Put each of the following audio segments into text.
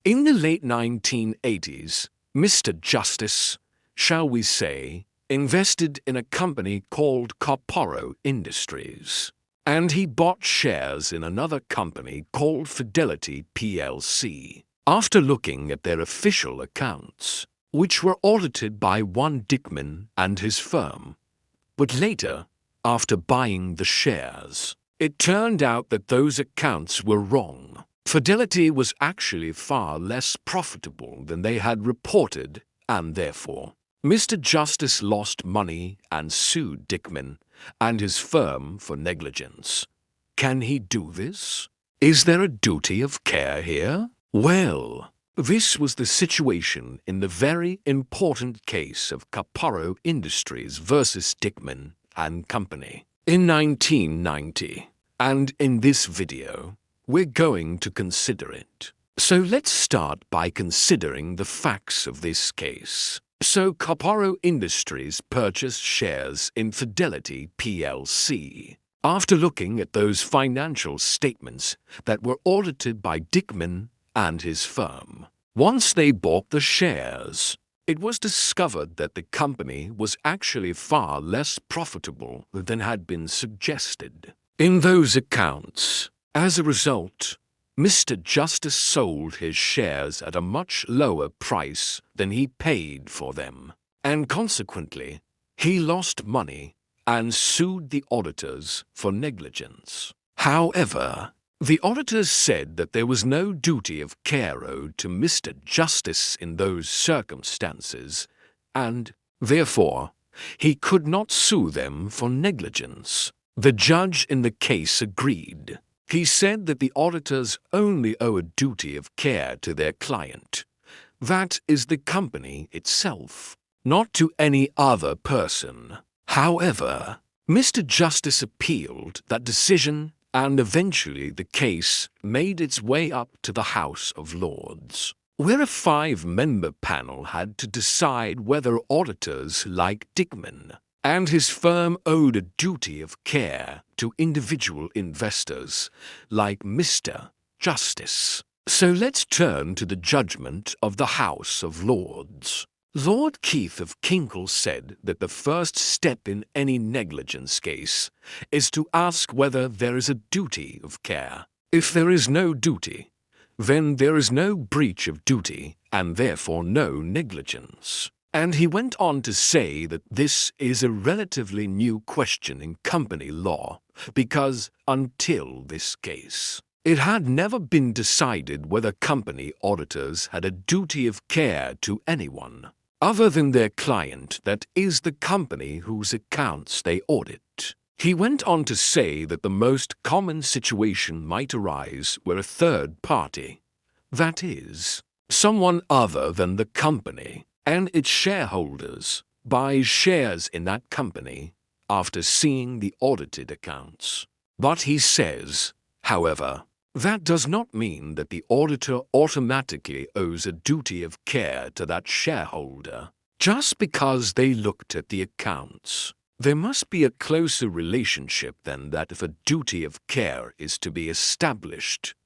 In the late 1980s, Mr. Justice, shall we say, invested in a company called Caparo Industries, and he bought shares in another company called Fidelity plc. After looking at their official accounts, which were audited by one Dickman and his firm, but later, after buying the shares, it turned out that those accounts were wrong. Fidelity was actually far less profitable than they had reported, and therefore, Mr. Justice lost money and sued Dickman and his firm for negligence. Can he do this? Is there a duty of care here? Well, this was the situation in the very important case of Caparo Industries versus Dickman and Company in 1990, and in this video, we're going to consider it. So let's start by considering the facts of this case. So Caparo Industries purchased shares in Fidelity plc after looking at those financial statements that were audited by Dickman and his firm. Once they bought the shares, it was discovered that the company was actually far less profitable than had been suggested in those accounts. As a result, Mr. Justice sold his shares at a much lower price than he paid for them, and consequently, he lost money and sued the auditors for negligence. However, the auditors said that there was no duty of care owed to Mr. Justice in those circumstances, and, therefore, he could not sue them for negligence. The judge in the case agreed. He said that the auditors only owe a duty of care to their client. That is the company itself, not to any other person. However, Mr. Justice appealed that decision, and eventually the case made its way up to the House of Lords, where a 5-member panel had to decide whether auditors like Dickman and his firm owed a duty of care to individual investors like Mr. Justice. So let's turn to the judgment of the House of Lords. Lord Keith of Kinkle said that the first step in any negligence case is to ask whether there is a duty of care. If there is no duty, then there is no breach of duty and therefore no negligence. And he went on to say that this is a relatively new question in company law because until this case, it had never been decided whether company auditors had a duty of care to anyone other than their client, that is the company whose accounts they audit. He went on to say that the most common situation might arise where a third party, that is, someone other than the company and its shareholders, buys shares in that company after seeing the audited accounts. But he says, however, that does not mean that the auditor automatically owes a duty of care to that shareholder just because they looked at the accounts. There must be a closer relationship than that if a duty of care is to be established.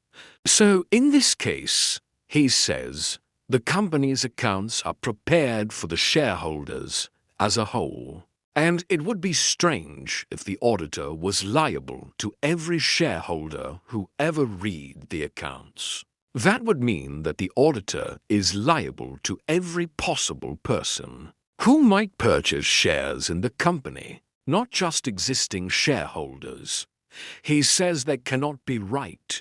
So in this case, he says, the company's accounts are prepared for the shareholders as a whole, and it would be strange if the auditor was liable to every shareholder who ever read the accounts. That would mean that the auditor is liable to every possible person who might purchase shares in the company, not just existing shareholders. He says that cannot be right.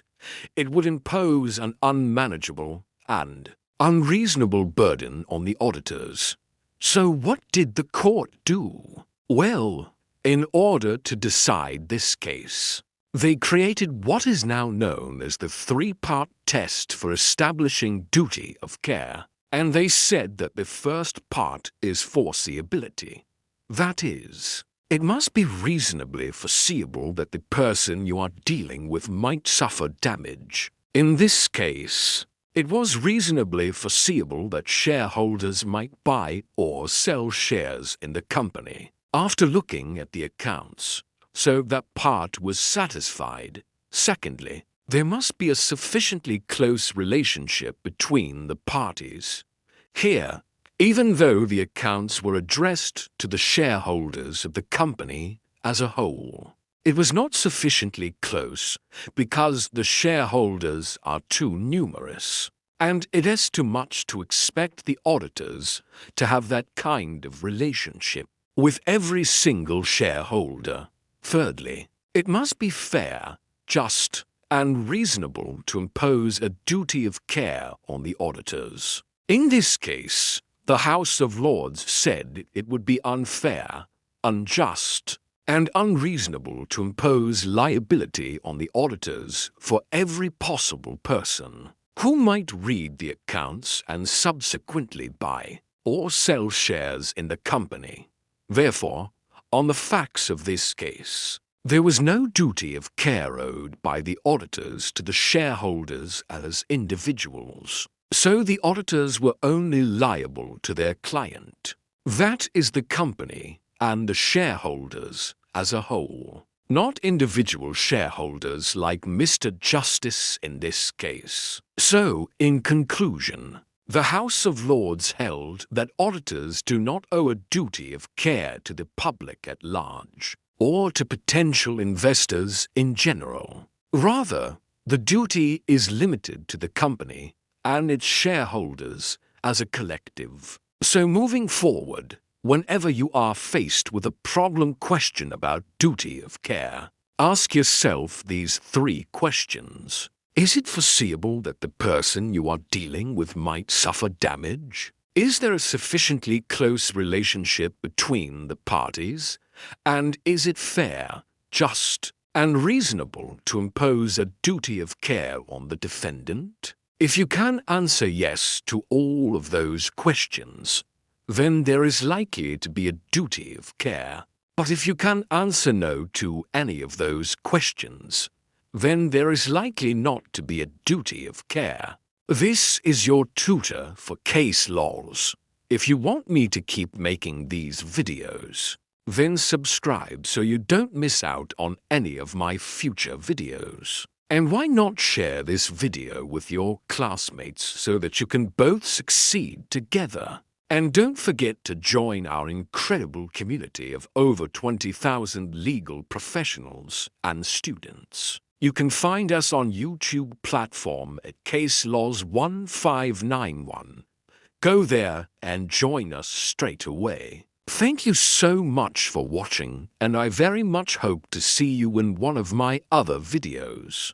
It would impose an unmanageable and unreasonable burden on the auditors. So what did the court do? Well, in order to decide this case, they created what is now known as the 3-part test for establishing duty of care, and they said that the first part is foreseeability. That is, it must be reasonably foreseeable that the person you are dealing with might suffer damage. In this case, it was reasonably foreseeable that shareholders might buy or sell shares in the company after looking at the accounts, so that part was satisfied. Secondly, there must be a sufficiently close relationship between the parties. Here, even though the accounts were addressed to the shareholders of the company as a whole, it was not sufficiently close because the shareholders are too numerous, and it is too much to expect the auditors to have that kind of relationship with every single shareholder. Thirdly, it must be fair, just, and reasonable to impose a duty of care on the auditors. In this case, the House of Lords said it would be unfair, unjust, and unreasonable to impose liability on the auditors for every possible person who might read the accounts and subsequently buy or sell shares in the company. Therefore, on the facts of this case, there was no duty of care owed by the auditors to the shareholders as individuals. So the auditors were only liable to their client. That is the company and the shareholders as a whole, not individual shareholders like Mr. Justice in this case. So, in conclusion, the House of Lords held that auditors do not owe a duty of care to the public at large, or to potential investors in general. Rather, the duty is limited to the company and its shareholders as a collective. So moving forward, whenever you are faced with a problem question about duty of care, ask yourself these 3 questions. Is it foreseeable that the person you are dealing with might suffer damage? Is there a sufficiently close relationship between the parties? And is it fair, just, and reasonable to impose a duty of care on the defendant? If you can answer yes to all of those questions, then there is likely to be a duty of care. But if you can answer no to any of those questions, then there is likely not to be a duty of care. This is your tutor for case laws. If you want me to keep making these videos, then subscribe so you don't miss out on any of my future videos. And why not share this video with your classmates so that you can both succeed together? And don't forget to join our incredible community of over 20,000 legal professionals and students. You can find us on YouTube platform at Case Laws 1591. Go there and join us straight away. Thank you so much for watching, and I very much hope to see you in one of my other videos.